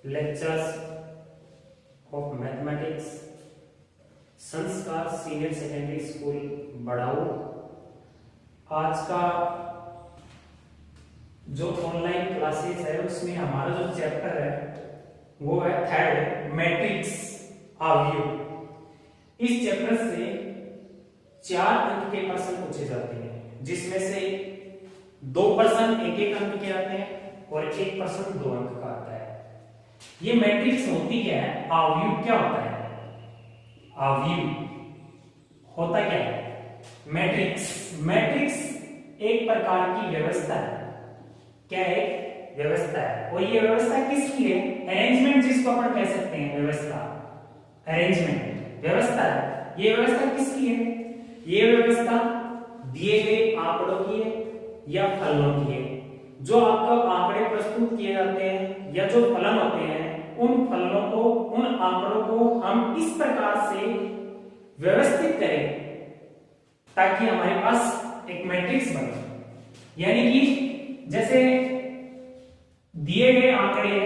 Lectures of mathematics संस्कार senior secondary school बड़ाऊ। आज का जो ऑनलाइन क्लासेस है उसमें हमारा जो चैप्टर है वो है थर्ड, मैट्रिक्स अवयव। इस चैप्टर से 4 अंक के प्रश्न पूछे जाते हैं, जिसमें से 2 प्रश्न 1-1 अंक के आते हैं और 1 प्रश्न 2 अंक का आता है। ये मैट्रिक्स होती क्या है, अवयव क्या होता है, अवयव होता क्या है। मैट्रिक्स एक प्रकार की व्यवस्था है। क्या है, व्यवस्था है। और ये व्यवस्था किसकी है, अरेंजमेंट, जिसको अपन कह सकते हैं व्यवस्था, अरेंजमेंट व्यवस्था है। ये व्यवस्था किसकी है, ये व्यवस्था दिए गए आंकड़ों की है या फलनों की है। जो आपको आंकड़े प्रस्तुत किए जाते हैं या जो फलन होते हैं, उन फलनों को, उन आंकड़ों को हम इस प्रकार से व्यवस्थित करें ताकि हमारे पास एक मैट्रिक्स बने। यानी कि जैसे दिए गए आंकड़े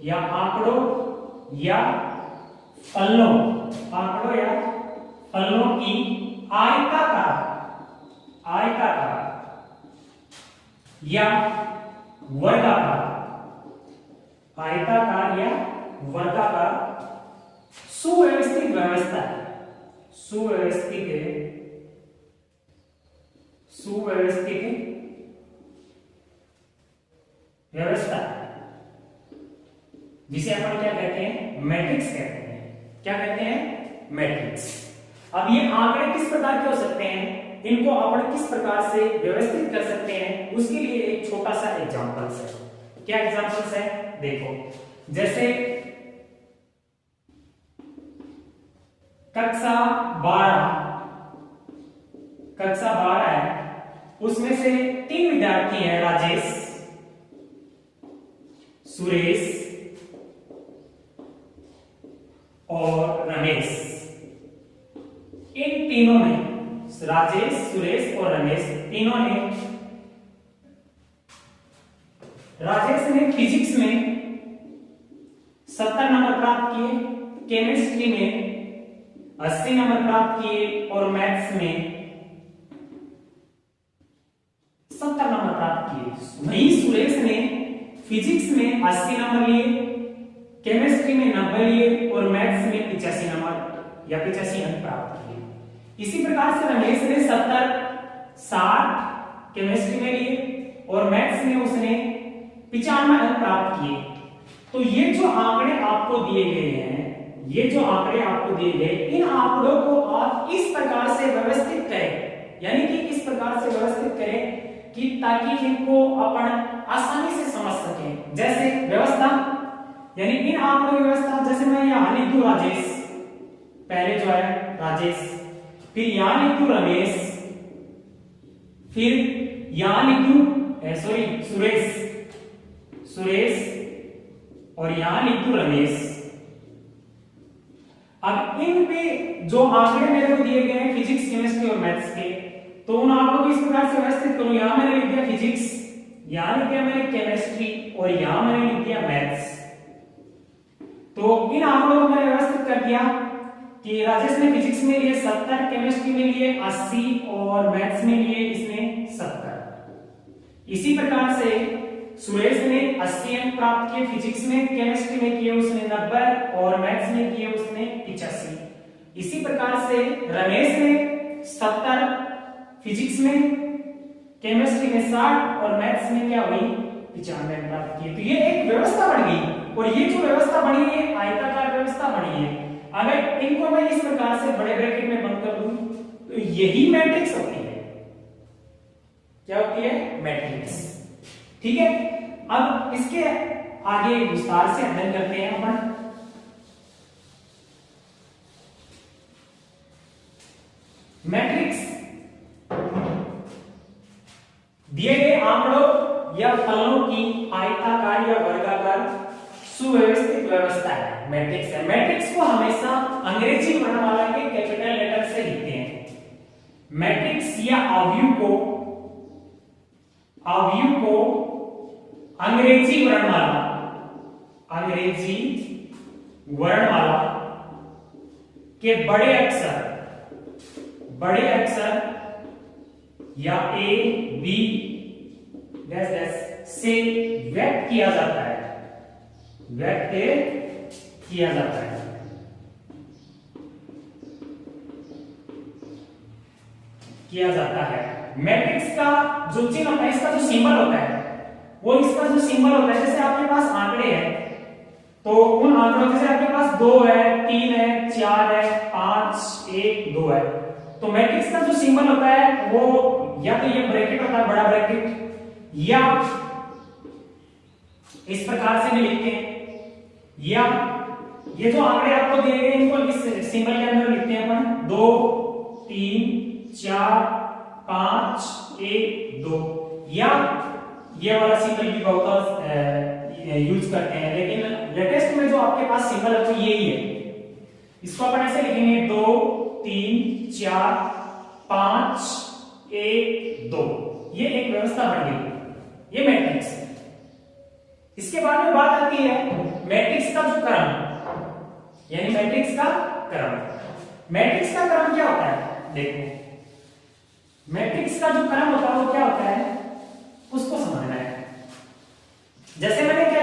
या आंकड़ों या फलनों की आयताकार या वर्गाकार सुव्यवस्थित व्यवस्था है। सुव्यवस्थित व्यवस्था जिसे अपन क्या कहते हैं, मैट्रिक्स कहते हैं। क्या कहते हैं, मैट्रिक्स। अब ये आंकड़े किस प्रकार के हो सकते हैं, इनको अपन किस प्रकार से व्यवस्थित कर सकते हैं, उसके लिए एक छोटा सा एग्जांपल्स है। क्या एग्जांपल्स है, देखो। जैसे कक्षा 12 है, उसमें से 3 विद्यार्थी हैं, राजेश, सुरेश और रमेश। इन तीनों ने, राजेश, सुरेश और रमेश तीनों ने, राजेश ने फिजिक्स में 70 नंबर प्राप्त किए, केमिस्ट्री में 80 नंबर प्राप्त किए और मैथ्स में 70 नंबर प्राप्त किए। वहीं सुरेश ने फिजिक्स में 80 नंबर लिए, केमिस्ट्री में 90 लिए और मैथ्स में 85 नंबर या 85 अंक प्राप्त किए। इसी प्रकार से रमेश ने 70, 60 केमिस्ट्री में लिए और मैथ्स में उसने 95 अंक प्राप्त किए। तो ये जो आंकड़े आपको दिए गए हैं, इन आंकड़ों को आप इस प्रकार से व्यवस्थित करें, यानी कि इस प्रकार से व्यवस्थित करें कि ताकि इनको अपन आसानी से समझ सकें। जैसे व्यवस्था, यानी इन आंकड़ों की व्यवस्था, जैसे मैं यहां लिख दूं राजेश, पहले जो है राजेश, फिर यहां लिख दूं रमेश, फिर यहां लिख दूं सुरेश और यहां लिख दूं रमेश। अब इन पे जो आंकड़े मेरे को दिए गए हैं फिजिक्स, केमिस्ट्री और मैथ्स के, तो उन आंकड़ों को इस प्रकार से व्यवस्थित करूं। यहां मैंने लिख दिया फिजिक्स, यहां लिख दिया मैंने केमिस्ट्री और यहां मैंने लिख दिया मैथ्स। तो इन आंकड़ों को मैंने व्यवस्थित कर दिया कि राजेश ने फिजिक्स में लिए 70, केमिस्ट्री में लिए 80 और मैथ्स में लिए इसने 70। इसी प्रकार से सुरेश ने 80 अंक प्राप्त किए फिजिक्स में, केमिस्ट्री में किए उसने 90 और मैथ्स में किए उसने 85। इसी प्रकार से रमेश ने 70 फिजिक्स में, केमिस्ट्री में 60 और मैथ्स में क्या हुई 95 प्राप्त किए। तो ये एक व्यवस्था बन गई, और ये जो व्यवस्था बनी है आयताकार व्यवस्था बनी है। अगर इनको मैं इस प्रकार से बड़े ब्रैकेट में बंद कर दूं तो यही मैट्रिक्स होती है। क्या होती है, मैट्रिक्स। ठीक है, अब इसके आगे विस्तार से अध्ययन करते हैं अपन। मैट्रिक्स दिए गए आंकड़ों या फलनों की आयताकार या वर्गाकार सुव्यवस्थित व्यवस्था है, मैट्रिक्स है। मैट्रिक्स को हमेशा अंग्रेजी वर्णमाला के कैपिटल लेटर से लिखते हैं। मैट्रिक्स या अवयव को अंग्रेजी वर्णमाला, अंग्रेजी वर्णमाला के बड़े अक्षर या ए बी डैश डैश से व्यक्त किया जाता है, व्यक्त किया जाता है। मैट्रिक्स का जो चिन्ह होता है, इसका जो सिंबल होता है, वो इसका जो सिंबल होता है, जैसे आपके पास आंकड़े हैं तो उन आंकड़ों जैसे आपके पास 2 है, 3 है, 4 है, 5 1 2 है, तो मैट्रिक्स का जो सिंबल होता है वो या तो ये ब्रैकेट होता है, बड़ा ब्रैकेट, या इस प्रकार से भी लिखते हैं, या ये जो आंकड़े आपको दिए गए इनको इस सिंबल के अंदर लिखते हैं अपन 2 3 4 5 1 2, या ये वाला सिंबल भी बहुत यूज करते हैं, लेकिन लेटेस्ट में जो आपके पास सिंबल है वो यही है। इसको अपन ऐसे लिखेंगे 2 3 4 5 1 2, ये एक व्यवस्था बन गई, ये मैट्रिक्स है। इसके बाद में बात आती है मैट्रिक्स का जो क्रम, यानी मैट्रिक्स का क्रम। मैट्रिक्स का क्रम क्या होता है? देखो, मैट्रिक्स का जो क्रम होता है वो क्या होता है, उसको समझना है। जैसे मैंने एक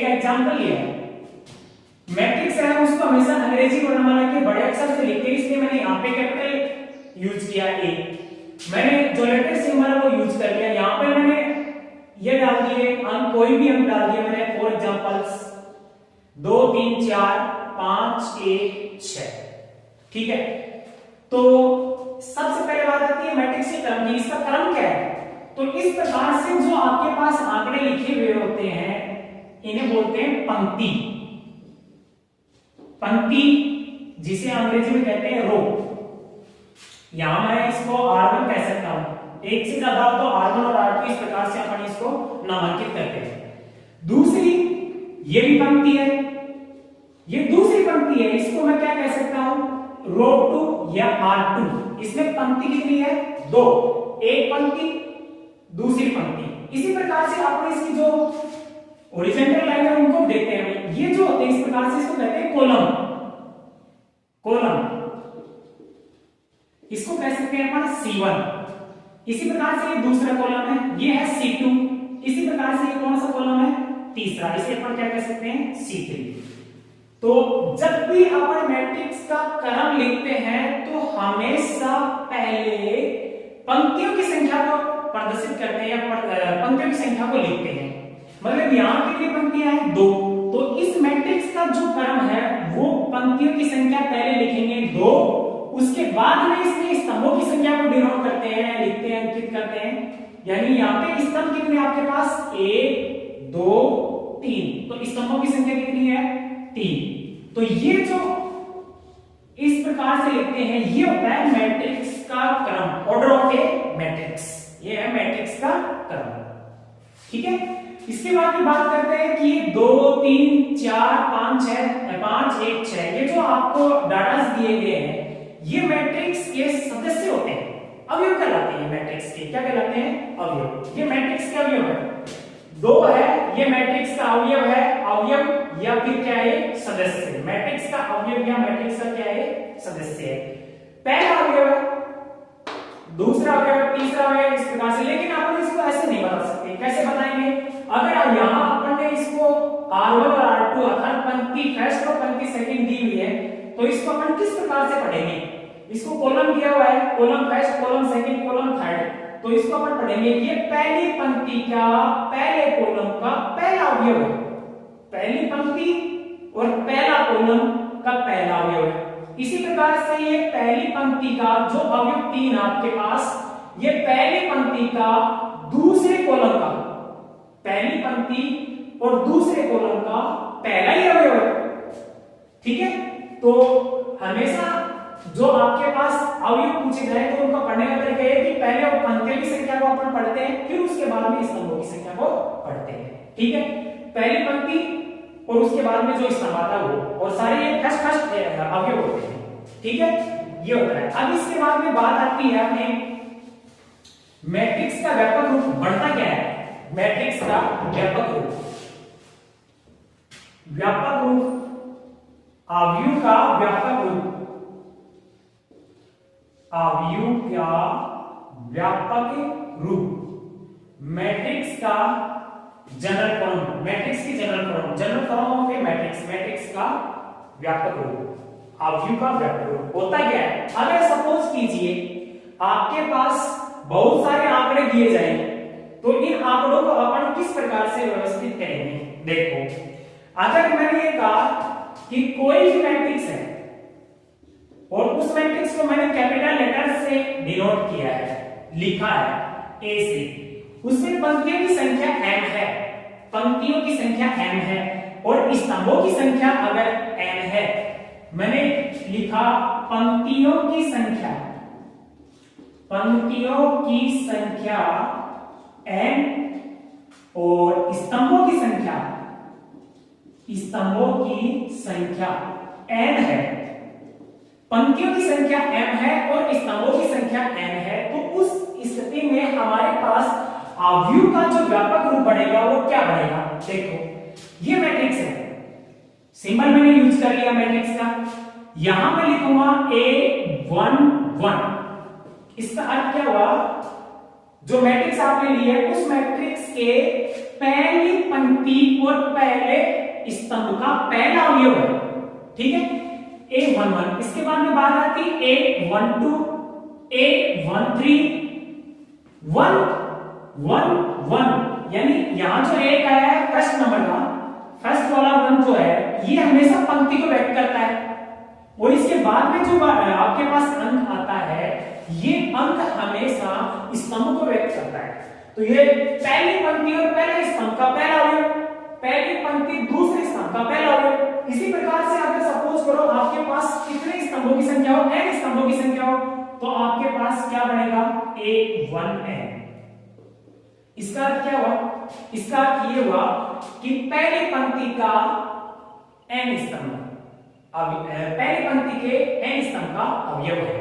एग्जांपल लिया, मैट्रिक्स है उसको हमेशा अंग्रेजी वर्णमाला के बड़े अक्षर से लिखते हैं, इसलिए मैंने यहाँ पे कैपिटल यूज किया ए। मैंने जो लेटेस्ट सिंबल है वो यूज कर लिया, यहाँ पे मैंने ये डाल दिए अंक, कोई भी अंक डाल दिए मैंने, फॉर एग्जांपल्स 2 3 4 5 1 6, ठीक है। तो सबसे पहले बात आती है मैट्रिक्स के क्रम की, इसका क्रम क्या है? तो इस प्रकार से जो आपके पास आंकड़े लिखे हुए होते हैं इन्हें बोलते हैं पंक्ति। पंक्ति जिसे अंग्रेजी में कहते हैं रो। यहां मैं इसको R1 कह सकता हूं, एक से ज्यादा हो तो R1 और R2 इस प्रकार से अपन इसको नामांकित करते हैं। दूसरी ये भी पंक्ति है, ये दूसरी पंक्ति है, इसको मैं क्या कह सकता हूं? रो 2 या R2। इसमें पंक्ति कितनी है? 2, एक पंक्ति दूसरी पंक्ति। इसी प्रकार से आप इसकी जो हॉरिजॉन्टल लाइन है उनको देखते हैं, ये जो होते हैं इस प्रकार से इसको कहते हैं कॉलम। इसको कह सकते हैं अपन C1। इसी प्रकार से ये दूसरा कॉलम है, ये है C2। इसी प्रकार से ये कौन सा कॉलम है? तीसरा, इसे अपन क्या कह सकते हैं? C3। तो जब भी अपन मैट्रिक्स का क्रम लिखते हैं तो हमेशा पहले पंक्तियों की संख्या को प्रदर्शित करते हैं या पंक्तियों की संख्या को लिखते हैं। मतलब यहां कितनी पंक्तियां हैं? 2। तो इस मैट्रिक्स का जो क्रम है वो पंक्तियों की संख्या पहले लिखेंगे 2, उसके बाद में इसमें स्तंभों की संख्या को डिनोट करते हैं, लिखते हैं, अंकित करते हैं। यानी यहाँ पे स्तंभ कितने आपके पास? 1 2 3, तो स्तंभों की संख्या कितनी है? 3। तो ये जो इस प्रकार से लिखते हैं ये होता है मैट्रिक्स का क्रम, ऑर्डर ऑफ ए मैट्रिक्स। ये है मैट्रिक्स का क्रम, ठीक है। इसके बाद में बात करते हैं कि 2 3 4 5 1 6 ये जो आपको डाटा दिए गए हैं ये मैट्रिक्स के सदस्य होते हैं, अवयव कहलाते हैं। मैट्रिक्स के क्या कहलाते हैं? अवयव। ये मैट्रिक्स के अवयव है, 2 है, ये मैट्रिक्स का अवयव है, अवयव या फिर क्या है? सदस्य। मैट्रिक्स का अवयव या मैट्रिक्स का क्या है? सदस्य है। पहला अवयव है, दूसरा अवयव, तीसरा अवयव, इस प्रकार से। लेकिन आप इसको ऐसे नहीं बता सकते। कैसे बताएंगे? अगर यहां अपन ने इसको R1 और R2 अर्थात पंक्ति फर्स्ट और पंक्ति सेकंड दी हुई है तो इसको अपन किस प्रकार से पढ़ेंगे? इसको कॉलम दिया हुआ है, column first, column second, column third, तो इसको अपन पढ़ेंगे ये पहली पंक्ति का पहले कॉलम का पहला अवयव है। पहली पंक्ति और पहला कॉलम का पहला अवयव है। इसी प्रकार से ये पहली पंक्ति का जो अवयव 3 आपके पास, ये पहली पंक्ति का दूसरे कॉलम का, पहली पंक्ति और दूसरे कॉलम का पहला ही अवयव है, ठीक है। तो हमेशा जो आपके पास अवयव पूछे जाए तो उनका पढ़ने का तरीका है कि पहले वो पंक्तियों की संख्या को अपन पढ़ते हैं, फिर उसके बाद में स्तंभों की संख्या को पढ़ते हैं, ठीक है। पहली पंक्ति और उसके बाद में जो स्तंभ आता है वो, और सारे ये फर्स्ट अवयव होते हैं, ठीक है। ये होता है। अब इसके बाद में बात आती है अपने मैट्रिक्स का व्यापक रूप बढ़ता क्या है? मैट्रिक्स का व्यापक रूप, व्यापक रूप, अवयव का व्यापक रूप, अवयव का व्यापक रूप, मैट्रिक्स का जनरल फॉर्म, मैट्रिक्स की general form, general form of A matrix, matrix का व्यापक रूप, अवयव का व्यापक रूप होता क्या है? अगर सपोज कीजिए आपके पास बहुत सारे आंकड़े दिए जाएं, तो इन आंकड़ों को अपन किस प्रकार से व्यवस्थित करेंगे? देखो, अगर मैंने ये कहा कि कोई भी मैट्रिक्स है और उस मैट्रिक्स को मैंने कैपिटल लेटर से डिनोट किया है, लिखा है ए से, उसमें पंक्तियों की संख्या m है, पंक्तियों की संख्या m है और स्तंभों की संख्या अगर n है, मैंने लिखा पंक्तियों की संख्या, पंक्तियों की संख्या n और स्तंभों की संख्या, स्तंभों की संख्या n है, पंक्तियों की संख्या m है और स्तंभों की संख्या n है, तो उस स्थिति में हमारे पास अवयव का जो व्यापक रूप बढ़ेगा वो क्या बढ़ेगा? देखो, ये मैट्रिक्स है, सिंबल मैंने यूज कर लिया मैट्रिक्स का, यहां मैं लिखूंगा A11, इसका अर्थ क्या हुआ? जो मैट्रिक्स आपने ली है उस मैट्रिक्स के पहली पंक्ति और पहले स्तंभ का पहला अवयव है, ठीक है, A11। इसके बाद में बात आती A12, A13, 111, यानी यहां जो एक आया है फर्स्ट नंबर का, फर्स्ट वाला 1 जो है ये हमेशा पंक्ति को व्यक्त करता है, और इसके बाद में जो आपके पास अंक आता है ये अंक हमेशा स्तंभ को व्यक्त करता है। तो ये पहली पंक्ति और पहले स्तंभ का पहला अवयव, पहली पंक्ति दूसरे स्तंभ का पहला अवयव। इसी प्रकार से अगर सपोज करो आपके पास कितने स्तंभों की संख्या हो, n स्तंभों की संख्या हो, तो आपके पास क्या बनेगा? A1n। इसका अर्थ क्या हुआ? इसका अर्थ ये हुआ कि पहली पंक्ति का n स्तंभ, पहली पंक्ति के n स्तंभ का अवयव है।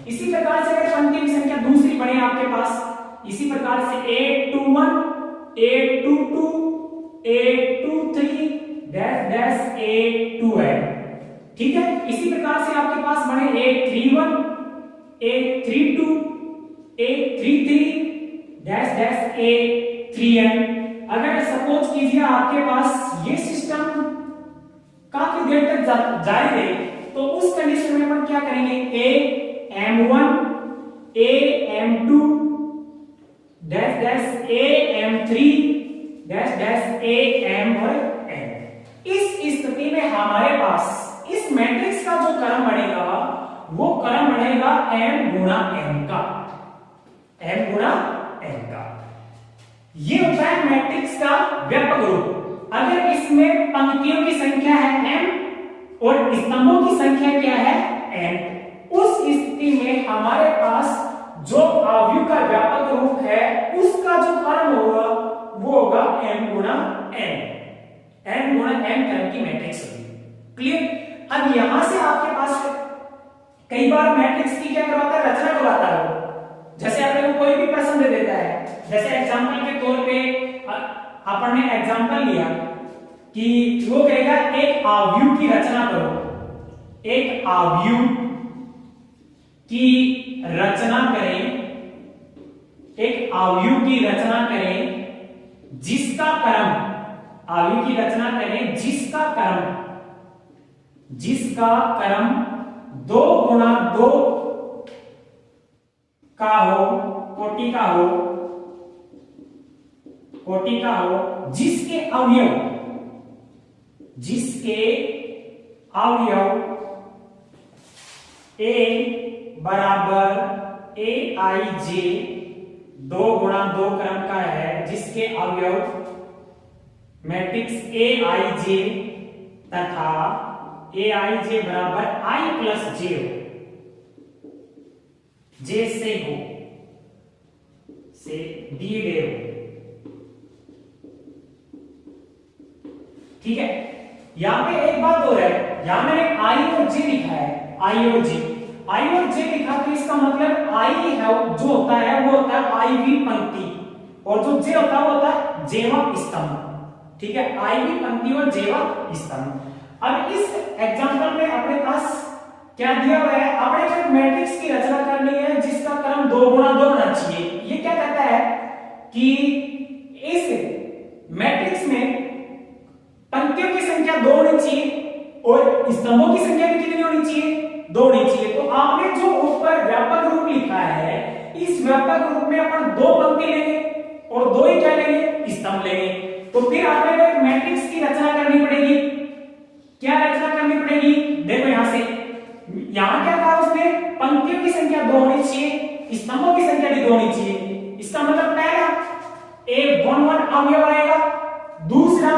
इसी प्रकार से अगर पंक्ति की संख्या दूसरी बने आपके पास, इसी प्रकार से A21, A22, A23 dash dash A2n, ठीक है। इसी प्रकार से आपके पास बने A31, A32, A33 dash dash A3n। अगर सपोज कीजिए आपके पास ये सिस्टम काफी देर तक जारी रहे, तो उस कंडीशन में हम क्या करेंगे? AM1, AM2 dash dash AM3 dash dash AM इस स्थिति में हमारे पास इस मैट्रिक्स का जो क्रम बढ़ेगा वो क्रम बढ़ेगा m गुणा n का, m गुणा n का। ये होता है मैट्रिक्स का व्यापक रूप। अगर इसमें पंक्तियों की संख्या है m और स्तंभों की संख्या क्या है? n, उस स्थिति में हमारे पास जो अवयव का व्यापक रूप है उसका जो क्रम होगा वो होगा m गुणा n, m गुणा n क्रम की मैट्रिक्स होगी। क्लियर? अब यहां से आपके पास कई बार मैट्रिक्स की क्या करवाता है? रचना करवाता है। जैसे आपने कोई भी प्रश्न दे देता है, जैसे एग्जांपल के तौर पे अपन ने एग्जांपल लिया कि वो कहेगा एक अवयव की रचना करो, एक अवयव की रचना करें, एक अवयव की रचना करें जिसका क्रम, अवयव की रचना करें जिसका क्रम 2 गुणा 2 का हो, कोटि का हो, जिसके अवयव a बराबर aij 2 गुणा 2 क्रम का है, जिसके अवयव मैट्रिक्स aij तथा aij बराबर i प्लस j हो, j से दिए गए हो। ठीक है, यहां पे एक बात हो रहा है, यहां मैंने i और j लिखा है, i और j लिखा, तो इसका मतलब i है जो होता है वो होता है i वी पंक्ति और जो जे होता है वो होता है जेवा स्तंभ। ठीक है, आईवी पंक्ति और जेवा स्तंभ। अब इस एग्जांपल में अपने पास क्या दिया हुआ है, अपने को मैट्रिक्स की रचना करनी है जिसका क्रम 2 गुना 2 होना चाहिए। ये क्या कहता है कि इस मैट्रिक्स में पंक्तियों की संख्या 2 होनी चाहिए और स्तंभों की संख्या भी कितनी होनी चाहिए, 2 होनी चाहिए। तो आपने जो ऊपर व्यापक रूप लिखा है, इस व्यापक रूप में अपन 2 पंक्ति लेंगे और 2 ही क्या लेंगे, स्तंभ लेंगे। तो फिर आपने को एक मैट्रिक्स की रचना करनी पड़ेगी। क्या रचना करनी पड़ेगी, देखो यहां से, यहां क्या कहा उसने, पंक्तियों की संख्या 2 होनी चाहिए, स्तंभों की संख्या भी 2 होनी चाहिए। इसका मतलब पहला A11 अवयव आएगा, दूसरा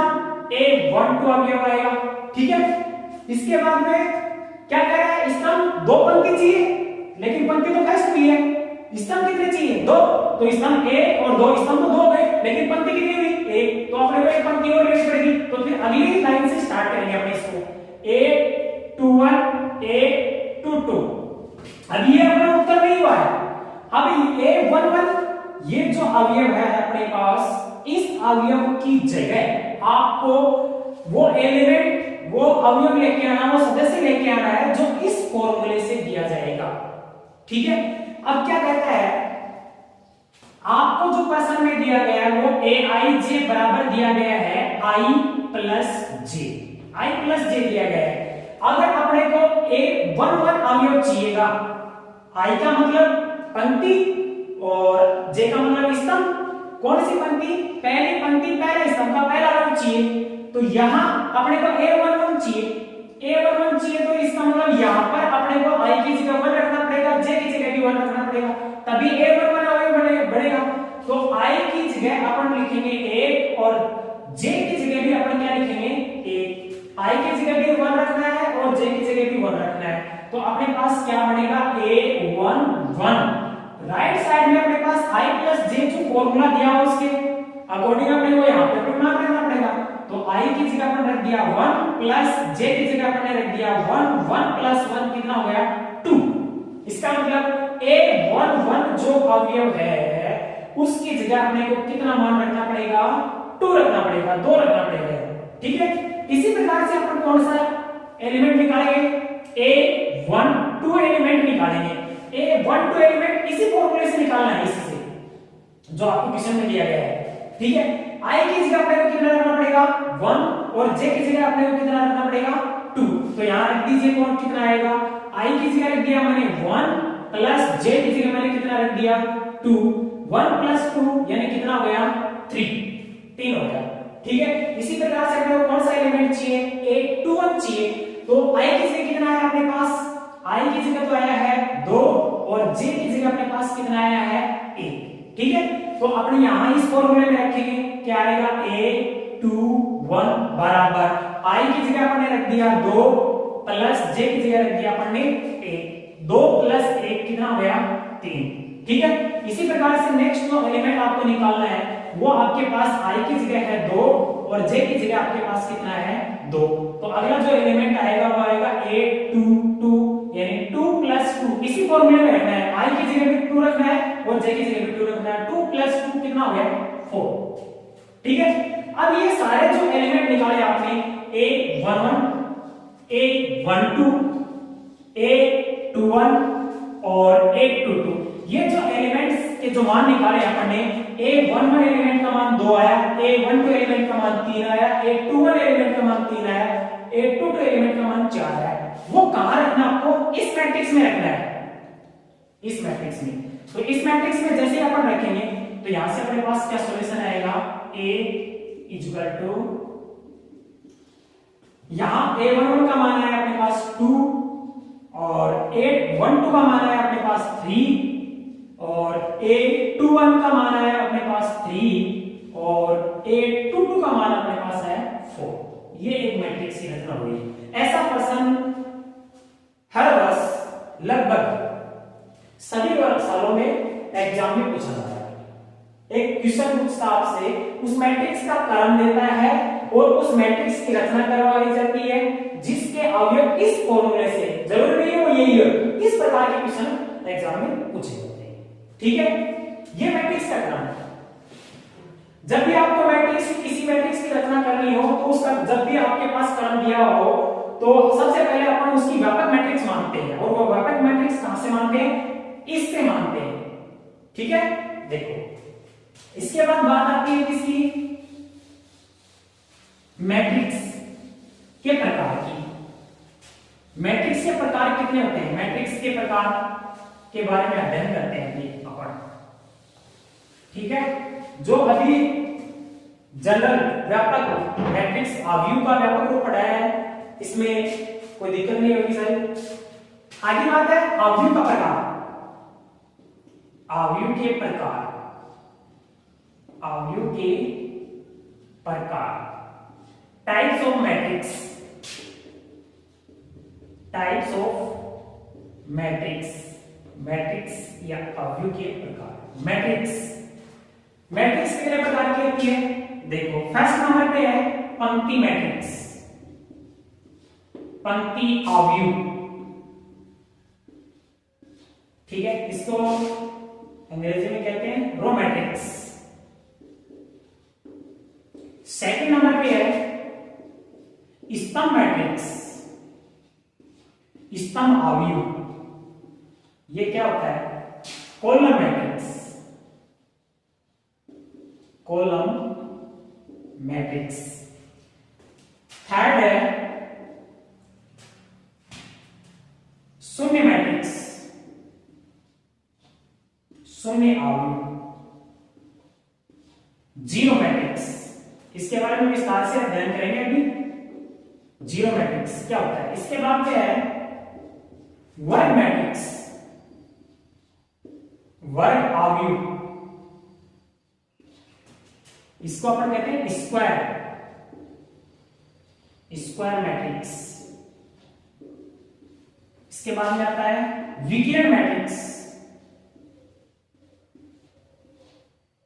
A12 अवयव आएगा। ठीक है, इसके बाद में क्या कह रहा है, स्तंभ 2 पंक्ति चाहिए, लेकिन पंक्ति तो कैसे हुई है, स्तंभ कितने चाहिए, 2। तो स्तंभ 1 और 2, स्तंभ तो 2 हो गए, लेकिन पंक्ति कितनी हुई, 1। तो अपने को एक पंक्ति और लेनी पड़ेगी। तो फिर अगली लाइन से स्टार्ट करेंगे अपने इसको, A21 A22। अब ये अपना उत्तर नहीं हुआ है। अब A11 ये जो अवयव है अपने पास, इस अवयव की जगह आपको वो एलिमेंट, वो अवयव लेके आना, वो सदस्य लेके आना है जो इस फॉर्मूले से दिया जाएगा। ठीक है, अब क्या कहता है, आपको जो प्रश्न में दिया गया है वो aij बराबर दिया गया है i प्लस जे दिया गया है। अगर अपने को A11 अवयव चाहिएगा, i का मतलब पंक्ति और j का मतलब स्तंभ, कौन सी पंक्ति, पहली पंक्ति पहले स्तंभ का पहला अवयव चाहिए। तो यहां अपने को A11 चाहिए, तो इसका मतलब यहां पर अपने को i की जगह 1 रखना पड़ेगा, j की जगह भी 1 रखना पड़ेगा, तभी A11 अवयव बढ़ेगा। तो i की जगह अपन लिखेंगे 1 और j की जगह भी अपन क्या लिखेंगे, 1। i की जगह भी 1 रखना है और j की जगह भी 1 रखना है। तो अपने पास क्या बनेगा, A11। राइट साइड में अपने पास i प्लस j जो फॉर्मूला दिया है उसके अकॉर्डिंग अपने को यहाँ पे पुट मार्क करना पड़ेगा। तो i की जगह अपन रख दिया 1 प्लस j की जगह अपन ने रख दिया 1 प्लस 1 कितना हो गया, 2। इसका मतलब A11 जो अवयव है उसकी जगह अपने को कितना मान रखना पड़ेगा, 2 रखना पड़ेगा, 2 रखना पड़ेगा। ठीक है, इसी प्रकार से अपन कौन सा एलिमेंट निकालेंगे, A12 एलिमेंट निकालेंगे। A12 एलिमेंट इसी फॉर्मूले से निकालना है, इससे जो आपको क्वेश्चन में दिया गया है। ठीक है, i की जगह अपने को कितना रखना पड़ेगा, 1 और j की जगह अपने को कितना रखना पड़ेगा, 2। तो यहां रख दीजिए कौन कितना आएगा, i की जगह रख दिया मैंने 1 प्लस j की जगह मैंने कितना रख दिया, 2। 1 प्लस 2 यानी कितना हो गया, 3 हो गया। ठीक है, इसी प्रकार से अपने को कौन सा एलिमेंट चाहिए, A21 चाहिए। तो i की जगह कितना है अपने पास, i की जगह तो आया है 2 और j की जगह अपने पास कितना आया है, 1। ठीक है, तो अपने यहां इस फॉर्मूले में रखेंगे, क्या आएगा, A21 बराबर i की जगह अपन ने रख दिया 2 प्लस j की जगह रख दिया अपन ने 1। 2 प्लस 1 कितना हो गया, 3। ठीक है, इसी प्रकार से नेक्स्ट जो एलिमेंट आपको निकालना है वो आपके पास i की जगह है 2 और j की जगह आपके पास कितना है, 2। तो अगला जो एलिमेंट आएगा वो आएगा A22 यानी 2 प्लस 2। इसी फॉर्मूले में रखना है, i की जगह भी 2 रखना है और j की जगह भी 2 रखना है। 2 प्लस 2 कितना हो गया, 4। ठीक है, अब ये सारे जो एलिमेंट निकाले आपने, A11 A12 A21 और A22, ये जो एलिमेंट्स के जो मान निकाले अपन ने, A11 एलिमेंट का मान 2 आया, A12 एलिमेंट का मान 3 आया, A21 एलिमेंट का मान 3 आया, A22 एलिमेंट का मान 4 आया। वो कहां रखना, आपको इस मैट्रिक्स में रखना है, इस मैट्रिक्स में। तो इस मैट्रिक्स में जैसे अपन रखेंगे तो यहां से अपने पास क्या सॉल्यूशन आएगा, A इक्वल टू, यहां A11 का मान आया अपने पास 2 और A12 का मान आया अपने पास 3 और A21 का मान आया अपने पास 3 और A22 का मान अपने पास है 4। ये एक मैट्रिक्स की रचना हुई। ऐसा प्रश्न हर वर्ष लगभग सभी सालों में एग्जाम में पूछा जाता है। एक क्वेश्चन पूछता आपसे, उस मैट्रिक्स का क्रम देता है और उस मैट्रिक्स की रचना करवाई जाती है जिसके अवयव इस फॉर्मूले से, जरूरी नहीं है वो यही हो, इस प्रकार के क्वेश्चन एग्जाम में पूछे जाते हैं। ठीक है, ये मैट्रिक्स का क्रम है। जब भी आपको मैट्रिक्स किसी मैट्रिक्स की रचना करनी हो तो उसका जब भी आपके पास क्रम दिया हो तो सबसे पहले अपन उसकी व्यापक मैट्रिक्स मानते हैं, और वो व्यापक मैट्रिक्स कहां से मानते हैं? इससे मानते हैं। ठीक है, देखो इसके बाद बात आती है किसकी? मैट्रिक्स के प्रकार की। मैट्रिक्स के प्रकार कितने होते हैं? मैट्रिक्स के प्रकार के बारे में अध्ययन करते हैं अभी अपन। ठीक है, जो अभी जनरल व्यापक मैट्रिक्स आव्यूह का व्यापक रूप पढ़ाया है, इसमें कोई दिक्कत नहीं होगी सर। आगे बात है आव्यूह का प्रकार। आव्यूह के प्रकार, आव्यूह के प्रकार, types of matrix, types of matrix, matrix या आव्यूह के प्रकार। मैट्रिक्स, मैट्रिक्स कितने प्रकार की होती है? देखो फर्स्ट नंबर पे है पंक्ति मैट्रिक्स, पंक्ति आव्यूह। ठीक है, इसको अंग्रेजी में कहते हैं रो मैट्रिक्स। सेकंड नंबर पे है स्तंभ मैट्रिक्स, स्तंभ आव्यूह। ये क्या होता है? Column matrix, column matrix. Third है शून्य मैट्रिक्स, शून्य आव्यूह, जीरो मैट्रिक्स। इसके बारे में विस्तार से अध्ययन करेंगे अभी। जीरो मैट्रिक्स क्या होता है? इसके बाद क्या है? वर्ग मैट्रिक्स, वर्ग आव्यूह। इसको अपन कहते हैं स्क्वायर, स्क्वायर मैट्रिक्स। इसके बाद में आता है विकिरण मैट्रिक्स,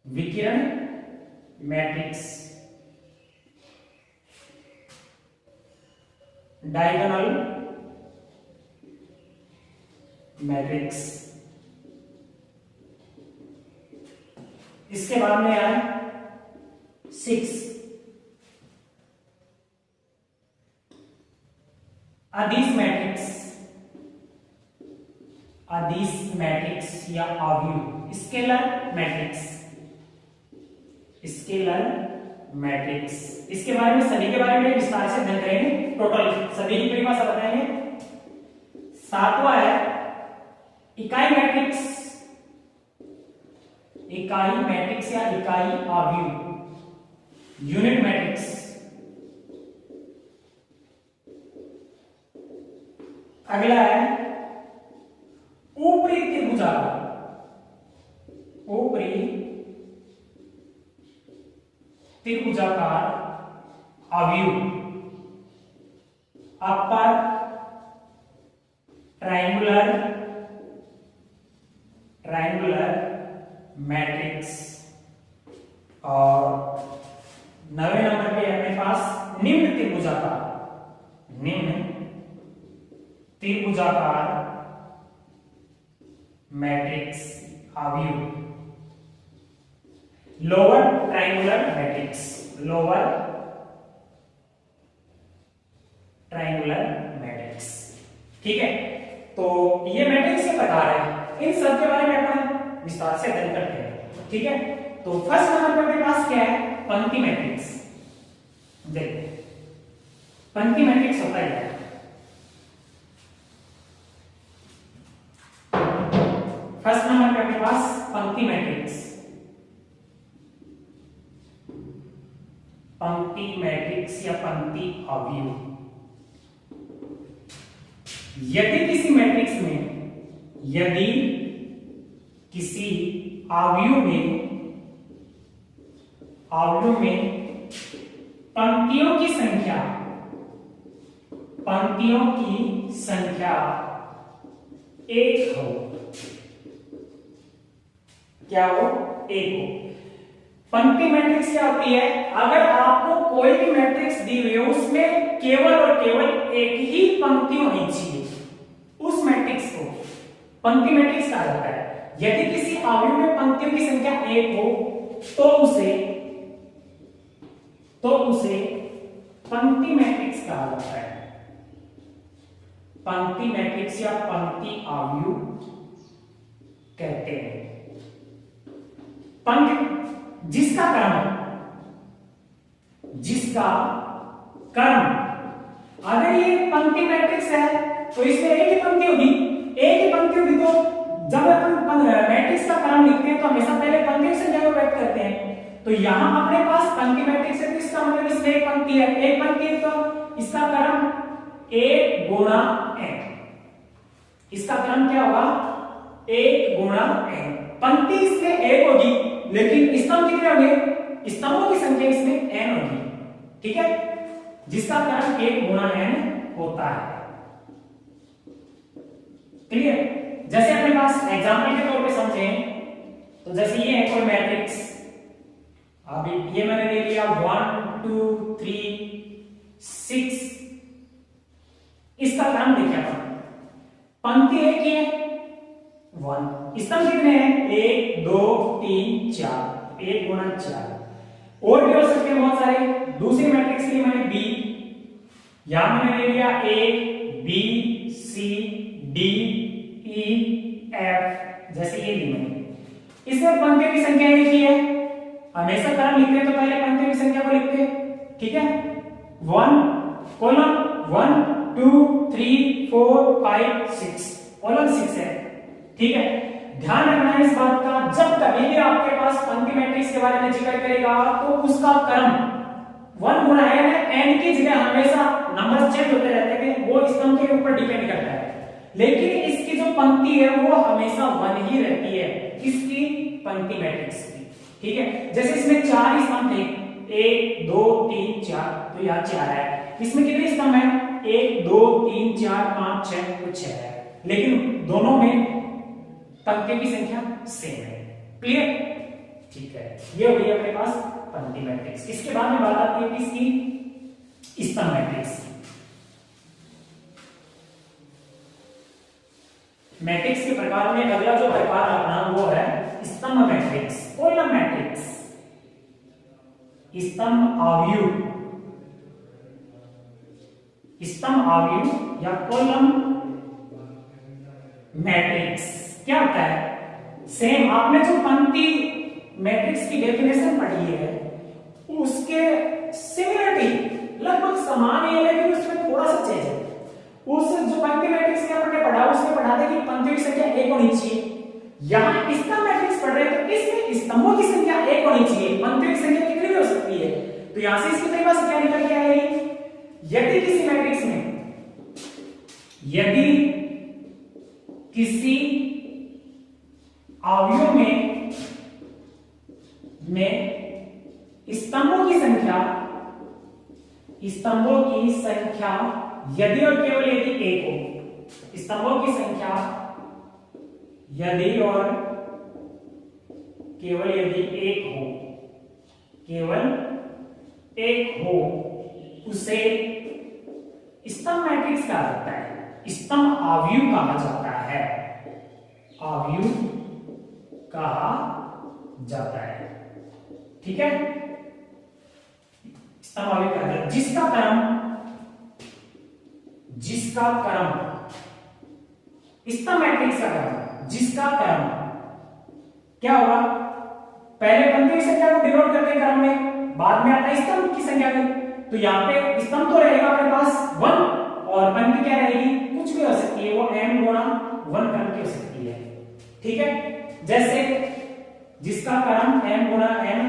विकिरण मैट्रिक्स। Diagonal matrix. इसके बाद में आए 6 अदिश मैट्रिक्स, अदिश मैट्रिक्स या आव्यूह। Scalar matrix, scalar matrix. इसके बारे में सभी के बारे में विस्तार से अध्ययन करेंगे। टोटल सभी की परिभाषा बताएंगे। सातवां है इकाई मैट्रिक्स, इकाई मैट्रिक्स या इकाई आव्यूह, यूनिट मैट्रिक्स। अगला है ऊपरी त्रिभुजाकार, ऊपरी त्रिभुजाकार आव्यूह, अपर ट्रायंगुलर, ट्रायंगुलर मैट्रिक्स। और 9वें नंबर पे अपने पास निम्न त्रिभुजाकार, निम्न त्रिभुजाकार मैट्रिक्स आव्यूह, lower triangular matrix, lower triangular matrix. ठीक है, तो ये मैट्रिक्स के प्रकार है। इन सब के बारे में अपन विस्तार से अध्ययन करते हैं। ठीक है, तो फर्स्ट नंबर पे अपने पास क्या है? पंक्ति मैट्रिक्स। देखो पंक्ति मैट्रिक्स होता है, फर्स्ट नंबर पे अपने पास पंक्ति मैट्रिक्स, पंक्ति मैट्रिक्स या पंक्ति आव्यूह। यदि किसी मैट्रिक्स में, यदि किसी आव्यूह में, आव्यूह में पंक्तियों की संख्या, पंक्तियों की संख्या एक हो, क्या हो? एक हो। पंक्ति मैट्रिक्स क्या होती है? अगर आपको कोई भी मैट्रिक्स दी हुई है उसमें केवल और केवल एक ही पंक्ति होनी चाहिए, उस मैट्रिक्स को पंक्ति मैट्रिक्स कहा जाता है। यदि किसी आव्यूह में पंक्तियों की संख्या एक हो तो उसे तो उसे पंक्ति मैट्रिक्स कहा जाता है। पंक्ति मैट्रिक्स या पंक्ति आव्यूह कहते हैं। पंक्ति जिसका क्रम अगर ये पंक्ति मैट्रिक्स है तो इसमें एक ही पंक्ति होगी, तो जब अपन मैट्रिक्स का क्रम लिखते हैं तो हमेशा पहले पंक्ति की संख्या को व्यक्त करते हैं। तो यहां अपने पास पंक्ति मैट्रिक्स है तो इसका मतलब इसमें एक पंक्ति है, तो इसका क्रम 1 गुणा n। इसका क्रम क्या होगा? 1 गुणा n। पंक्ति इसमें 1 होगी लेकिन स्तंभ कितने होंगे? स्तंभों की संख्या इसमें n होगी, ठीक है, जिसका क्रम 1 गुणा n होता है। क्लियर? जैसे अपने पास एग्जांपल के तौर पे समझें तो जैसे ये है कोई मैट्रिक्स, अभी ये मैंने ले लिया 1 2 3 6, इसका क्रम देखिए अपन, पंक्ति एक ही है 1, स्तंभ कितने हैं? 1 2 3 4, 1 गुणा 4। और भी हो सकते हैं बहुत सारे। दूसरी मैट्रिक्स के लिए मैंने बी, यहां मैंने ले लिया A B C D E F, जैसे ये ली मैंने। इसमें पंक्तियों की संख्या एक ही है, हमेशा क्रम लिखते हैं तो पहले पंक्तियों की संख्या को लिखते हैं, ठीक है। 1 कॉलम 1 2 3 4 5 6, कॉलम 6 है, ठीक है। ध्यान रखना है इस बात का, जब कभी भी आपके पास पंक्ति मैट्रिक्स के बारे में जिक्र करेगा तो उसका क्रम 1 गुणा n की जगह हमेशा नंबर चेंज होते रहते हैं, वो स्तंभ के ऊपर डिपेंड करता है, लेकिन इसकी जो पंक्ति है वो हमेशा 1 ही रहती है, इसकी पंक्ति मैट्रिक्स की, ठीक है। जैसे इसमें 4 स्तंभ थे, 1 2 3 4, तो यहाँ 4 है। इसमें कितने स्तंभ है? 1 2 3 4 5 6, तो 6 है, लेकिन दोनों में पंक्तियों की संख्या सेम है। क्लियर? ठीक है, ये हो गई अपने पास पंक्ति मैट्रिक्स। इसके बाद में बात आती है किसकी? स्तंभ मैट्रिक्स। मैट्रिक्स के प्रकार में अगला जो प्रकार अपना वो है स्तंभ मैट्रिक्स, कॉलम मैट्रिक्स, स्तंभ आव्यूह, स्तंभ आव्यूह या कॉलम मैट्रिक्स। क्या होता है? सेम आपने जो पंक्ति मैट्रिक्स की डेफिनेशन पढ़ी है उसके सिमिलरिटी लगभग समान है, लेकिन उसमें थोड़ा सा चेंज है। उस जो पंक्ति मैट्रिक्स के आपने पढ़ा उसमें पढ़ा था कि पंक्तियों की संख्या 1 होनी चाहिए। यहां स्तंभ मैट्रिक्स पढ़ रहे हैं तो इसमें स्तंभों की संख्या 1 होनी चाहिए, पंक्तियों की संख्या कितनी भी हो सकती है। तो यहां से इसकी परिभाषा क्या निकल के आएगी? यदि किसी मैट्रिक्स में, यदि किसी अवयव में स्तंभों की संख्या यदि और केवल यदि 1 हो, स्तंभों की संख्या यदि और केवल यदि 1 हो, केवल 1 हो, उसे स्तंभ मैट्रिक्स कहा जाता है, स्तंभ आव्यूह कहा जाता है, आव्यूह कहा जाता है, ठीक है। स्तंभ आव्यूह कहा जाता है जिसका क्रम स्तंभ मैट्रिक्स का क्रम, जिसका क्रम क्या होगा? पहले पंक्ति की संख्या को डिनोट करते हैं क्रम में, बाद में आता है स्तंभ की संख्या में। तो यहाँ पे स्तंभ तो रहेगा अपने पास 1 और पंक्ति क्या रहेगी? कुछ भी हो सकती है, वो m गुणा 1 क्रम की हो सकती है, ठीक है। जैसे जिसका क्रम m गुणा 1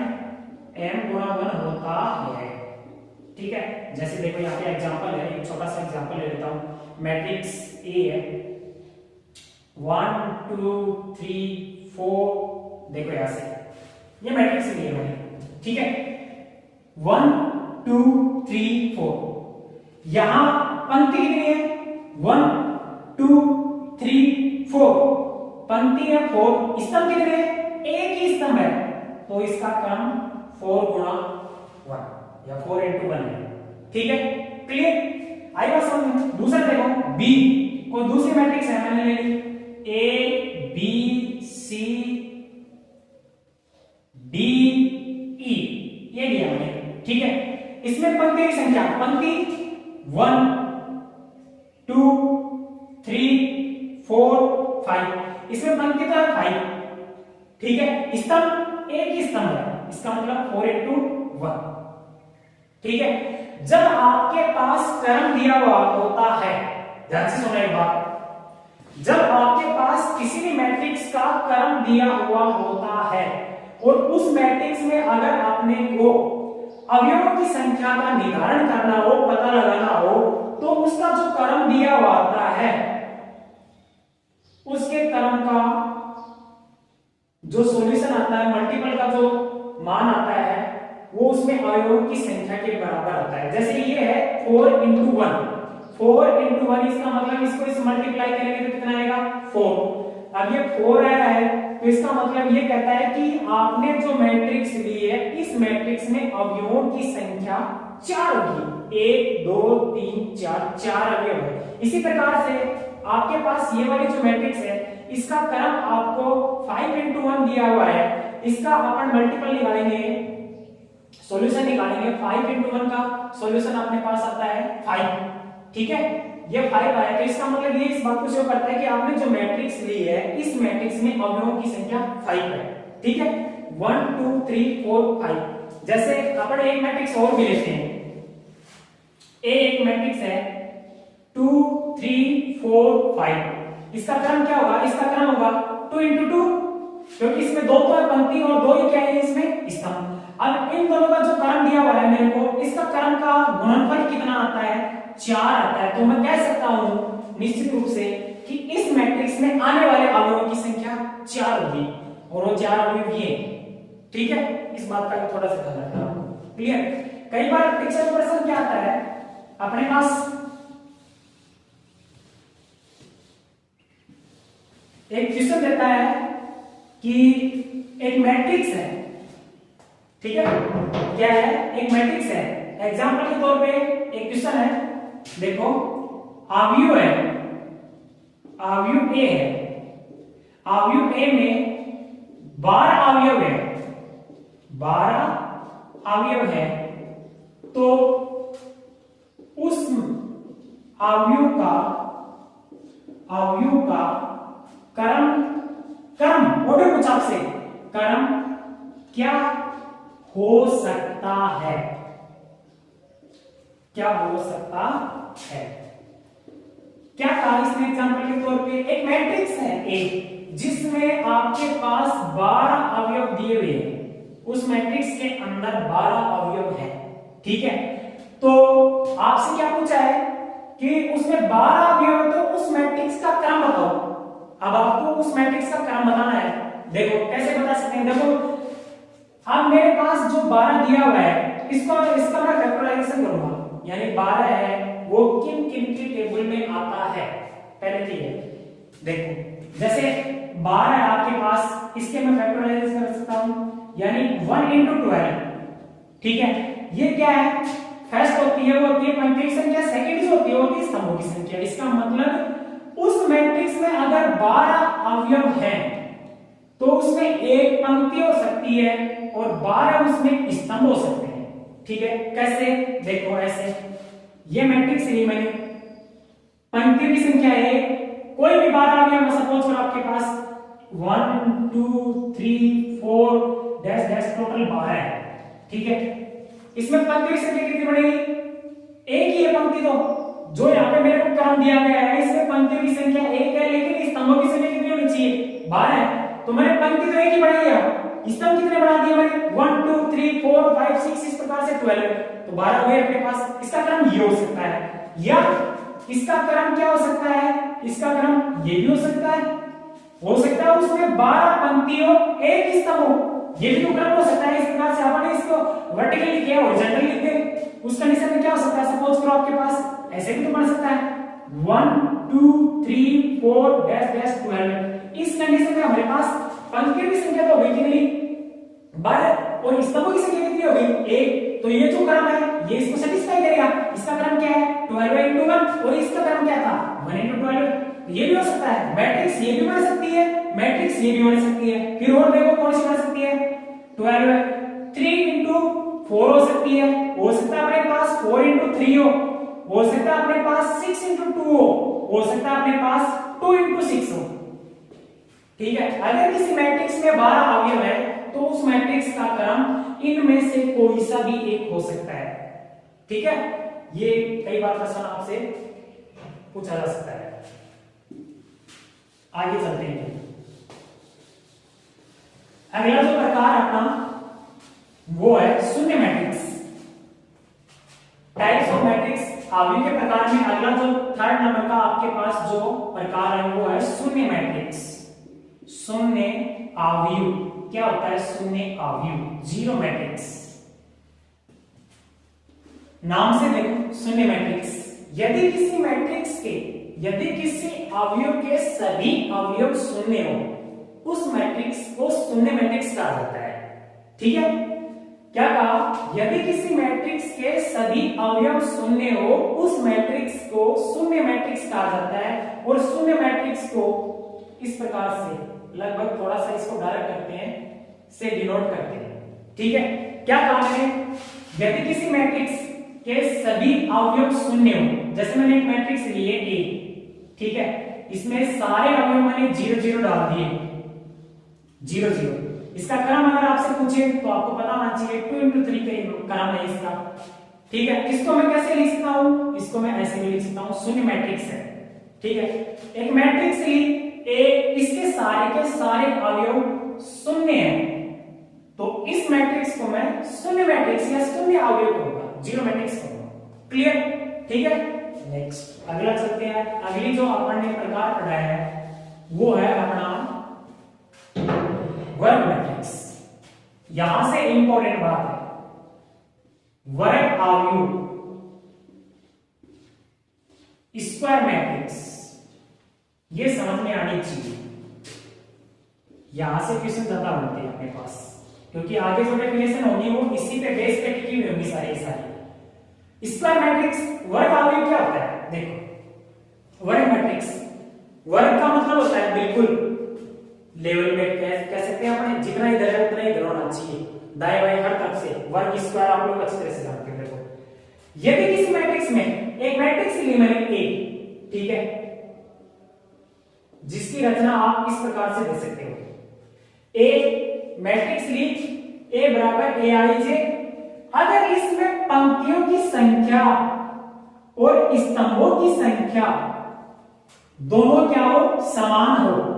होता है, ठीक है। जैसे देखो यहाँ पे एग्जांपल है, एक छोटा सा एग्जांपल ले लेता हूं। मैट्रिक्स A है 1 2 3 4, देखो यहां से ये मैट्रिक्स A है भाई, ठीक है। 1 2 3 4, यहां पंक्ति कितनी है? 1 2 3 4, पंक्ति है 4, स्तंभ कितने हैं? एक ही स्तंभ है, तो इसका क्रम 4 गुणा 1 या 4 into 1 है, ठीक है। क्लियर? आई बात समझ में? दूसरा देखो B, कोई दूसरी मैट्रिक्स है, मैंने ले ली A B C D E, ये लिया मैंने, ठीक है। इसमें पंक्ति की संख्या, पंक्ति 1 2 3 4 5, इसमें पंक्ति तो है 5, ठीक है। स्तंभ एक ही स्तंभ है, इसका मतलब 4 into 1, ठीक है। जब आपके पास क्रम दिया हुआ होता है, ध्यान से सुनो एक बात, जब आपके पास किसी भी मैट्रिक्स का क्रम दिया हुआ होता है और उस मैट्रिक्स में अगर आपने को अवयवों की संख्या का निर्धारण करना हो, पता लगाना हो, तो उसका जो क्रम दिया हुआ होता है उसके क्रम का जो सॉल्यूशन आता है, मल्टीपल का जो मान आता है, वो उसमें अवयवों की संख्या के बराबर आता है। जैसे ये है 4 into 1, 4 into 1, इसका मतलब इसको इस मल्टीप्लाई करेंगे तो कितना आएगा 4। अब ये 4 आया है तो इसका मतलब ये कहता है कि आपने जो मैट्रिक्स ली है, इस मैट्रिक्स में अवयवों की संख्या 4 होगी, 1 2 3 4, 4 अवयव है। इसी प्रकार से आपके पास ये वाली जो मैट्रिक्स है, इसका क्रम आपको 5 into 1 दिया हुआ है, इसका अपन मल्टीपल निकालेंगे, सॉल्यूशन निकालेंगे। 5 into 1 का सॉल्यूशन अपने पास आता है 5, ठीक है। ये 5 आया तो इसका मतलब ये इस बात को शो करता है कि आपने जो मैट्रिक्स ली है, इस मैट्रिक्स में अवयवों की संख्या 5 है, ठीक है। 1 2 3 4 5। जैसे अपन एक मैट्रिक्स और भी लेते हैं, एक मैट्रिक्स है 2 3 4 5, इसका क्रम क्या होगा, इसका क्रम होगा 2 into 2, क्योंकि इसमें दो तो है पंक्ति और दो ही क्या है इसमें स्तंभ। अब इन दोनों का जो क्रम दिया हुआ है मेरे को, इसका क्रम का गुणनफल कितना आता है, 4 आता है। तो मैं कह सकता हूं निश्चित रूप से कि इस मैट्रिक्स में आने वाले अवयवों की संख्या 4 होगी और वो 4 अवयव ये, ठीक है। इस बात का थोड़ा सा ध्यान रखना, क्लियर। कई बार परीक्षा में प्रश्न क्या आता है, अपने पास एक क्वेश्चन देता है कि एक मैट्रिक्स है, ठीक है, क्या है, एक मैट्रिक्स है। एग्जांपल के तौर पे एक क्वेश्चन है, देखो अवयव है, अवयव ए है, अवयव ए में 12 अवयव है, 12 अवयव है, तो उस अवयव का क्रम ऑर्डर कुछ आपसे क्रम क्या हो सकता है, क्या हो सकता है। क्या कहा इसने एग्जांपल के तौर पे, एक मैट्रिक्स है ए जिसमें आपके पास 12 अवयव दिए हुए हैं, उस मैट्रिक्स के अंदर 12 अवयव है, ठीक है। तो आपसे क्या पूछा है कि उसमें 12 अवयव है, तो उस मैट्रिक्स का क्रम बताओ। अब आपको उस मैट्रिक्स का क्रम बताना है। देखो कैसे बता सकते हैं, देखो अब मेरे पास जो 12 दिया हुआ है, इसका मैं फैक्टराइजेशन करूंगा, यानी 12 है वो किन किन की टेबल में आता है, पहले ठीक है। देखो जैसे 12 है आपके पास, इसके मैं फैक्टराइजेशन कर सकता हूं, यानी 1 into 12, ठीक है। ये क्या है, फर्स्ट होती है वो होती है पंक्ति की संख्या, सेकंड जो होती है वो होती है स्तंभों की संख्या। इसका मतलब उस मैट्रिक्स में अगर 12 अवयव हैं तो उसमें एक पंक्ति हो सकती है और 12 उसमें स्तंभ हो सकते हैं, ठीक है। कैसे, देखो ऐसे, ये मैट्रिक्स ली मैंने, पंक्तियों की संख्या है, कोई भी 12 अवयव सपोज करो आपके पास 1 2 3 4 डैश डैश टोटल 12 है, ठीक है। इसमें पंक्तियों की संख्या कितनी बढ़ेगी, एक ही है पंक्ति, तो जो यहाँ पे मेरे को क्रम दिया गया है इसमें पंक्तियों की संख्या 1 है, लेकिन स्तंभों की संख्या कितनी होनी चाहिए, 12 है। तो मैंने पंक्ति तो एक ही बढ़ाई है, स्तंभ कितने बढ़ा दिए मैंने, 1 2 3 4 5 6, इस प्रकार से 12, तो 12 हो गए अपने पास। इसका क्रम ये हो सकता है, या इसका क्रम क्या हो सकता है, इसका क्रम ये भी हो सकता है उसमें 12 पंक्तियों एक स्तंभ हो, ये भी क्रम हो सकता है। इस प्रकार से आपने इसको वर्टिकल लिख दिया, हॉरिजॉन्टल लिख दे, उस कंडीशन में क्या हो सकता है, सपोज करो आपके पास ऐसे भी तो बन सकता है 1 2 3 4 डैश डैश 12। इस कंडीशन में हमारे पास पंक्तियों की संख्या तो बेसिकली 12 और स्तंभों की संख्या कितनी हो गई, 1, तो ये जो क्रम है ये इसको सेटिस्फाई करेगा। इसका क्रम क्या है, 12 into 1, और इसका क्रम क्या था, 1 into 12। ये भी हो सकता है, मैट्रिक्स ये भी बन सकती है, मैट्रिक्स ये भी बन सकती है। फिर और देखो कौन सी बन सकती है, 12 3 into 4 हो सकती है, हो सकता है अपने पास 4 into 3 हो सकता है अपने पास 6 into 2 हो सकता है अपने पास 2 into 6 हो। ठीक है, अगर किसी मैट्रिक्स में 12 अवयव है तो उस मैट्रिक्स का क्रम इनमें से कोई सा भी एक हो सकता है। ठीक है, ये कई बार प्रश्न आपसे पूछा जा सकता है। आगे चलते हैं। अगला जो प्रकार अपना वो है शून्य मैट्रिक्स। टाइप्स ऑफ मैट्रिक्स, अवयव के प्रकार में अगला जो थर्ड नंबर का आपके पास जो प्रकार है वो है शून्य मैट्रिक्स। शून्य अवयव क्या होता है? शून्य अवयव, जीरो मैट्रिक्स। नाम से देखो शून्य मैट्रिक्स, यदि किसी मैट्रिक्स के यदि किसी अवयव के सभी अवयव शून्य हो उस मैट्रिक्स को शून्य मैट्रिक्स कहा जाता है। ठीक है, क्या कहा? यदि किसी मैट्रिक्स के सभी अवयव शून्य हो उस मैट्रिक्स को शून्य मैट्रिक्स कहा जाता है। और शून्य मैट्रिक्स को इस प्रकार से लगभग थोड़ा सा इसको डायरेक्ट करते हैं, से डिनोट करते हैं। ठीक है, क्या कहा मैंने? यदि किसी मैट्रिक्स के सभी अवयव शून्य हो, जैसे मैंने एक मैट्रिक्स लिए A, ठीक है, इसमें सारे अवयव मैंने 0 0 डाल दिए, 0 0। इसका क्रम अगर आपसे पूछे तो आपको पता होना चाहिए 2 into 3 का क्रम है इसका। ठीक है, इसको मैं कैसे लिख सकता हूं? इसको मैं ऐसे भी लिख सकता हूं, शून्य मैट्रिक्स है। ठीक है, एक मैट्रिक्स ली A, इसके सारे के सारे अवयव शून्य हैं, तो इस मैट्रिक्स को मैं शून्य मैट्रिक्स या शून्य अवयव कहूंगा, जीरो मैट्रिक्स कहूंगा। क्लियर? ठीक है, नेक्स्ट अगला चलते हैं। अगली जो अपन ने प्रकार पढ़ा है वो है अपना वर्ग मैट्रिक्स। यहां से इंपॉर्टेंट बात है, वर्ग अवयव, स्क्वायर मैट्रिक्स, ये समझ में आनी चाहिए। यहां से क्वेश्चन ज्यादा बनते हैं अपने पास, क्योंकि आगे जो डेफिनेशन होगी वो इसी पे बेस पे टिकी हुई होगी सारी सारी। स्क्वायर मैट्रिक्स, वर्ग अवयव क्या होता है? देखो, वर्ग मैट्रिक्स, वर्ग का मतलब होता है बिल्कुल लेवल में कह सकते हैं अपने, जितना इधर है उतना इधर होना चाहिए, दाएं बाएं हर तरफ से। वर्ग स्क्वायर आप लोग अच्छी तरह से जानते हैं। देखो, यदि किसी मैट्रिक्स में एक मैट्रिक्स ली मैंने A, ठीक है, जिसकी रचना आप इस प्रकार से दे सकते हो। A मैट्रिक्स ली, A बराबर AIJ, अगर इसमें पंक्तियों की संख्या और स्तंभों की संख्या दोनों क्या हो? समान हो।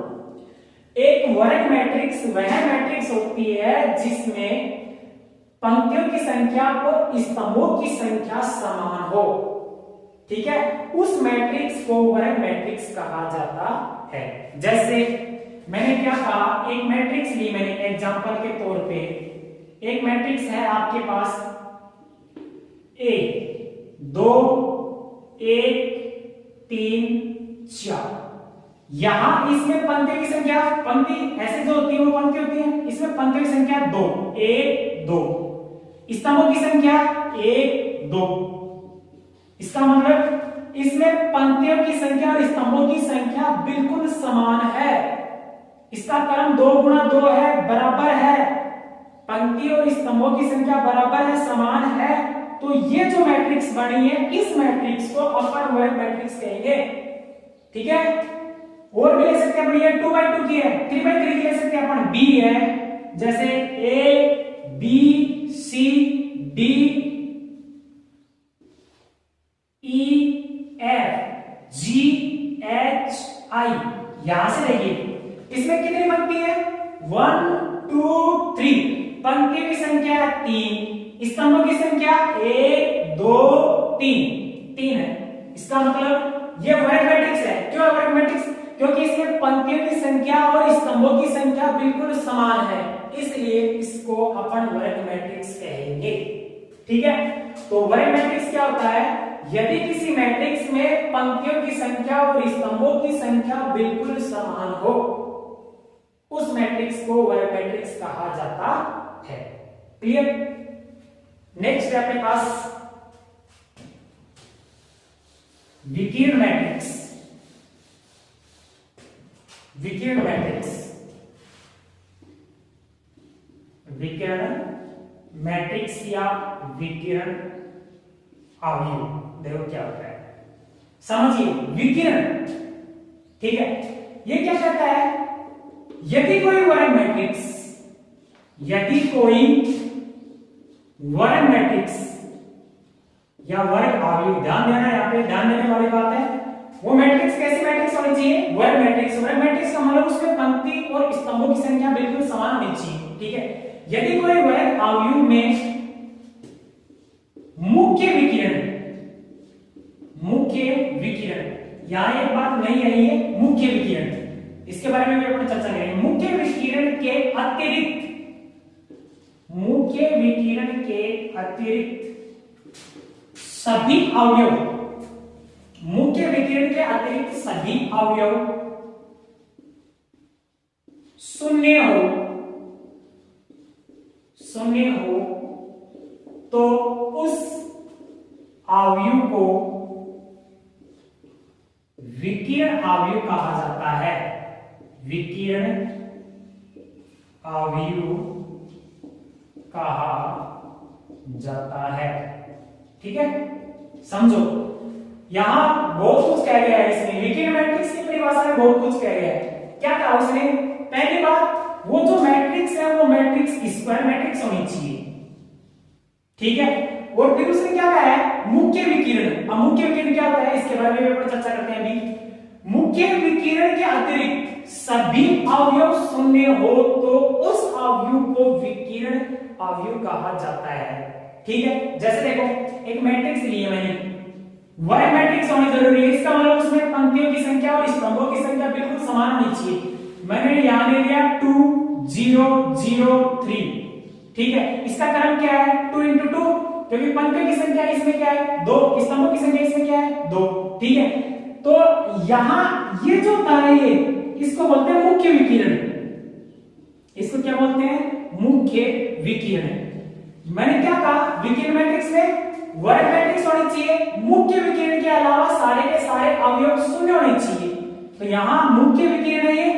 एक वर्ग मैट्रिक्स वह मैट्रिक्स होती है जिसमें पंक्तियों की संख्या और स्तंभों की संख्या समान हो। ठीक है, उस मैट्रिक्स को वर्ग मैट्रिक्स कहा जाता है। जैसे मैंने क्या कहा, एक मैट्रिक्स ली मैंने एग्जांपल के तौर पे, एक मैट्रिक्स है आपके पास A 2 1 3 4। यहां इसमें पंक्तियों की संख्या, पंक्ति ऐसे जो होती है वो पंक्ति होती है, इसमें पंक्तियों की संख्या 2 1 2, स्तंभों की संख्या 1 2। इसका मतलब इसमें पंक्तियों की संख्या और स्तंभों की संख्या बिल्कुल समान है। इसका क्रम 2 गुणा 2 है, बराबर है। पंक्ति और स्तंभों की संख्या बराबर है, समान है। तो ये जो मैट्रिक्स बनी है, इस मैट्रिक्स को अपन वर्ग मैट्रिक्स कहेंगे। ठीक है, और भी ले सकते हैं अपन, ये 2/2 की है, 3/3 की ले सकते हैं अपन। B है, जैसे A B C D E F G H I, यहां से देखिए इसमें कितनी पंक्ति है? 1 2 3। पंक्ति की संख्या 3, स्तंभों की संख्या 1 2 3 है। इसका मतलब ये वर्ग मैट्रिक्स है। क्यों वर्ग मैट्रिक्स? क्योंकि इसमें पंक्तियों की संख्या और स्तंभों की संख्या बिल्कुल समान है, इसलिए इसको अपन वर्ग मैट्रिक्स कहेंगे। ठीक है, तो वर्ग मैट्रिक्स क्या होता है? यदि किसी मैट्रिक्स में पंक्तियों की संख्या और स्तंभों की संख्या बिल्कुल समान हो उस मैट्रिक्स को वर्ग मैट्रिक्स कहा जाता है। क्लियर? नेक्स्ट है अपने पास विकर्ण मैट्रिक्स। विकर्ण मैट्रिक्स, विकर्ण मैट्रिक्स या विकिरण अवयव। देखो क्या होता है, समझिए विकिरण, ठीक है। ये क्या कहता है, यदि कोई वर्ग मैट्रिक्स, यदि कोई वर्ग मैट्रिक्स या वर्ग अवयव, ध्यान देना यहाँ पे, ध्यान देने वाली बात है, वो मैट्रिक्स कैसी मैट्रिक्स होनी चाहिए, वर्ग मैट्रिक्स। वर्ग मैट्रिक्स का मतलब उसमें पंक्ति और स्तंभों की संख्या बिल्कुल समान होनी चाहिए, ठीक है। यदि कोई वर्ग अवयव में मुख्य विकिरण, यहां एक बात नहीं आई है, मुख्य विकिरण, इसके बारे में भी अपन चर्चा करेंगे। मुख्य विकिरण के अतिरिक्त, मुख्य विकिरण के अतिरिक्त सभी अवयव, मुख्य विकिरण के अतिरिक्त सभी अवयव शून्य हो तो उस अवयव को विकिरण अवयव कहा जाता है, विकिरण अवयव कहा जाता है, ठीक है। समझो यहां बहुत कुछ कह गया है इसमें, विकिरण मैट्रिक्स की परिभाषा में बहुत कुछ कह गया है। क्या कहा उसने, पहली बात, वो जो मैट्रिक्स है वो मैट्रिक्स स्क्वायर मैट्रिक्स होनी चाहिए, ठीक है। और फिर उसने क्या कहा है, मुख्य विकिरण। अब मुख्य विकिरण क्या होता है, इसके बारे में भी चर्चा करते हैं अभी। मुख्य विकिरण के अतिरिक्त सभी अवयव शून्य हो तो उस अवयव को विकिरण अवयव कहा जाता है, ठीक है। जैसे देखो एक मैट्रिक्स ली है मैंने, वर्ग मैट्रिक्स होनी जरूरी है, इसका मतलब उसमें पंक्तियों की संख्या और स्तंभों की संख्या बिल्कुल समान होनी चाहिए। मैंने यहां ले लिया 2 0 0 3, ठीक है। इसका क्रम क्या है, 2 into 2, क्योंकि पंक्तियों की संख्या इसमें क्या है 2, स्तंभों की संख्या इसमें क्या है 2, ठीक है। तो यहां ये जो होता है ये, इसको बोलते हैं मुख्य विकिरण, इसको क्या बोलते हैं, मुख्य विकिरण। मैंने क्या कहा, विकिरण मैट्रिक्स में वर्ग मैट्रिक्स होनी चाहिए, मुख्य विकिरण के अलावा सारे के सारे अवयव शून्य होने चाहिए। तो यहां मुख्य विकिरण है,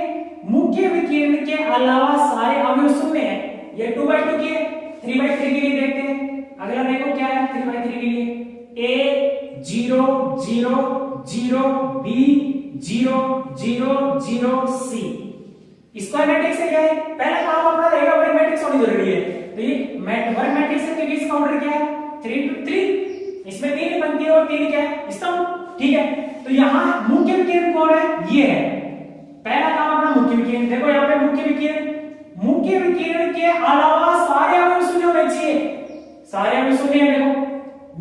मुख्य विकिरण के अलावा सारे अवयव शून्य है। ये 2/2 की है, 3/3 के लिए देखते हैं। अगला देखो क्या है 3/3 के लिए, A 0 0 0 B 0 0 0 C। Square matrix है क्या है, पहला काम अपना रहेगा वर्ग मैट्रिक्स होनी जरूरी है। तो ये वर्ग मैट्रिक्स है क्योंकि इसका ऑर्डर क्या है 3 into 3, इसमें 3 पंक्तियां और 3 क्या है स्तंभ, ठीक है। तो यहाँ मुख्य विकिरण कौन है, ये है, पहला काम अपना मुख्य विकिरण। देखो यहाँ पे मुख्य विकिरण, मुख्य विकिरण के अलावा सारे अवयव शून्य होने चाहिए, सारे अवयव शून्य है। देखो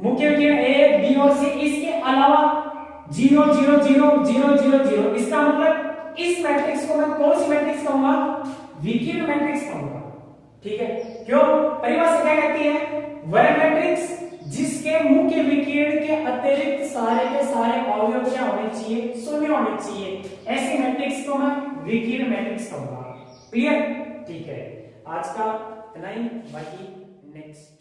मुख्य विकिरण A B और C, इसके अलावा 0 0 0 0 0 0, इसका मतलब इस मैट्रिक्स को मैं कौन सी मैट्रिक्स कहूंगा, विकिरण मैट्रिक्स कहूंगा, ठीक है। क्यों, परिभाषा क्या कहती है, वर्ग मैट्रिक्स जिसके मुख्य विकिरण के अतिरिक्त सारे के सारे अवयव क्या होने चाहिए, शून्य होने चाहिए, ऐसी मैट्रिक्स को मैं विकिरण मैट्रिक्स कहूंगा। क्लियर, ठीक है। आज का इतना ही, बाकी नेक्स्ट